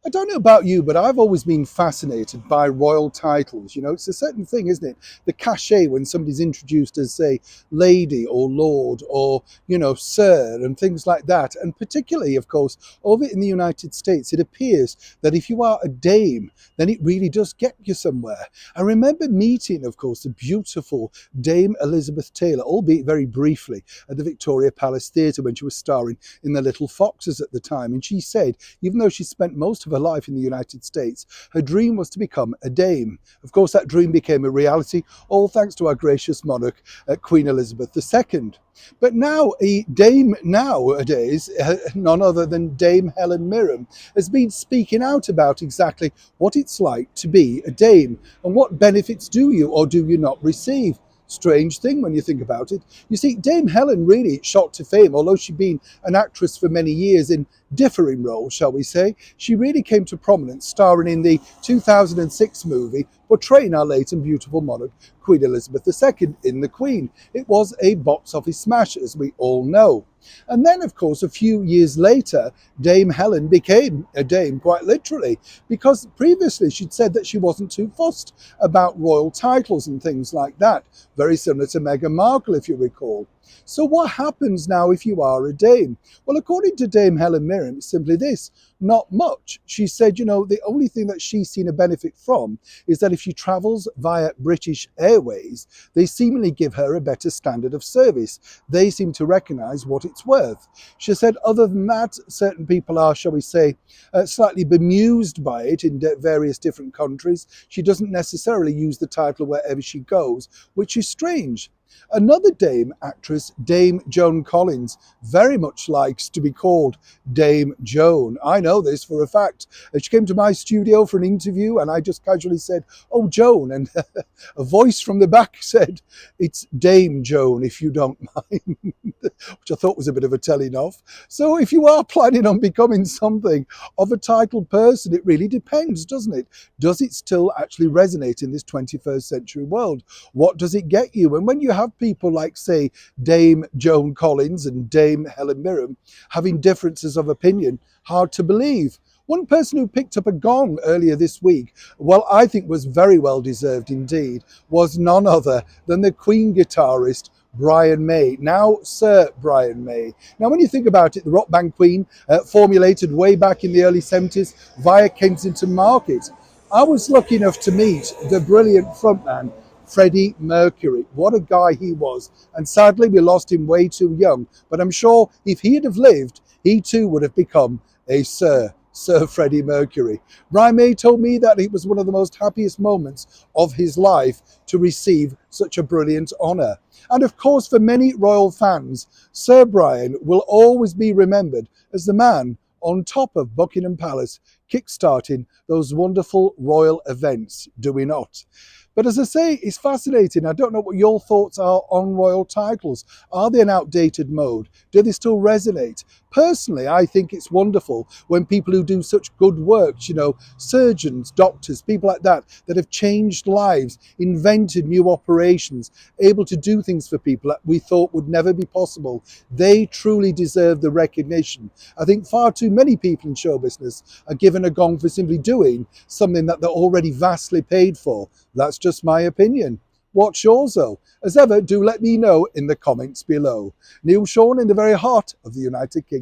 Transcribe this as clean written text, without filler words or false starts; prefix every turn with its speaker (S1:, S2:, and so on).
S1: I don't know about you, but I've always been fascinated by royal titles. You know, it's a certain thing, isn't it? The cachet when somebody's introduced as, say, lady or lord or, sir and things like that. And particularly, of course, over in the United States, it appears that if you are a dame, then it really does get you somewhere. I remember meeting, of course, the beautiful Dame Elizabeth Taylor, albeit very briefly, at the Victoria Palace Theatre when she was starring in The Little Foxes at the time. And she said, even though she spent most of her life in the United States, her dream was to become a dame. Of course, that dream became a reality, all thanks to our gracious monarch, Queen Elizabeth II. But now, a dame nowadays, none other than Dame Helen Mirren, has been speaking out about exactly what it's like to be a dame and what benefits do you or do you not receive. Strange thing when you think about it. You see, Dame Helen really shot to fame, although she'd been an actress for many years in differing roles, shall we say. She really came to prominence starring in the 2006 movie portraying our late and beautiful monarch, Queen Elizabeth II, in The Queen. It was a box office smash, as we all know. And then, of course, a few years later, Dame Helen became a dame, quite literally, because previously she'd said that she wasn't too fussed about royal titles and things like that. Very similar to Meghan Markle, if you recall. So what happens now if you are a dame? Well, according to Dame Helen Mirren, it's simply this: not much. She said, the only thing that she's seen a benefit from is that if she travels via British Airways, they seemingly give her a better standard of service. They seem to recognise what it's worth. She said, other than that, certain people are, shall we say, slightly bemused by it in various different countries. She doesn't necessarily use the title wherever she goes, which is strange. Another dame actress, Dame Joan Collins, very much likes to be called Dame Joan. I know this for a fact. She came to my studio for an interview and I just casually said, "Oh, Joan," and a voice from the back said, "It's Dame Joan, if you don't mind," which I thought was a bit of a telling off. So if you are planning on becoming something of a titled person, it really depends, doesn't it? Does it still actually resonate in this 21st century world? What does it get you? And when you have people like, say, Dame Joan Collins and Dame Helen Mirren having differences of opinion, hard to believe. One person who picked up a gong earlier this week, well, I think was very well deserved indeed, was none other than the Queen guitarist, Brian May, now Sir Brian May. Now, when you think about it, the Rock Band Queen, formulated way back in the early 70s via Kensington Market. I was lucky enough to meet the brilliant frontman, Freddie Mercury. What a guy he was. And sadly, we lost him way too young. But I'm sure if he'd have lived, he too would have become a Sir Freddie Mercury. Brian May told me that it was one of the most happiest moments of his life to receive such a brilliant honour. And of course, for many royal fans, Sir Brian will always be remembered as the man on top of Buckingham Palace, kick-starting those wonderful royal events, do we not? But as I say, it's fascinating. I don't know what your thoughts are on royal titles. Are they an outdated mode? Do they still resonate? Personally, I think it's wonderful when people who do such good work, surgeons, doctors, people like that have changed lives, invented new operations, able to do things for people that we thought would never be possible. They truly deserve the recognition. I think far too many people in show business are given a gong for simply doing something that they're already vastly paid for. That's just my opinion. What's yours though? As ever, do let me know in the comments below. Neil Sean in the very heart of the United Kingdom.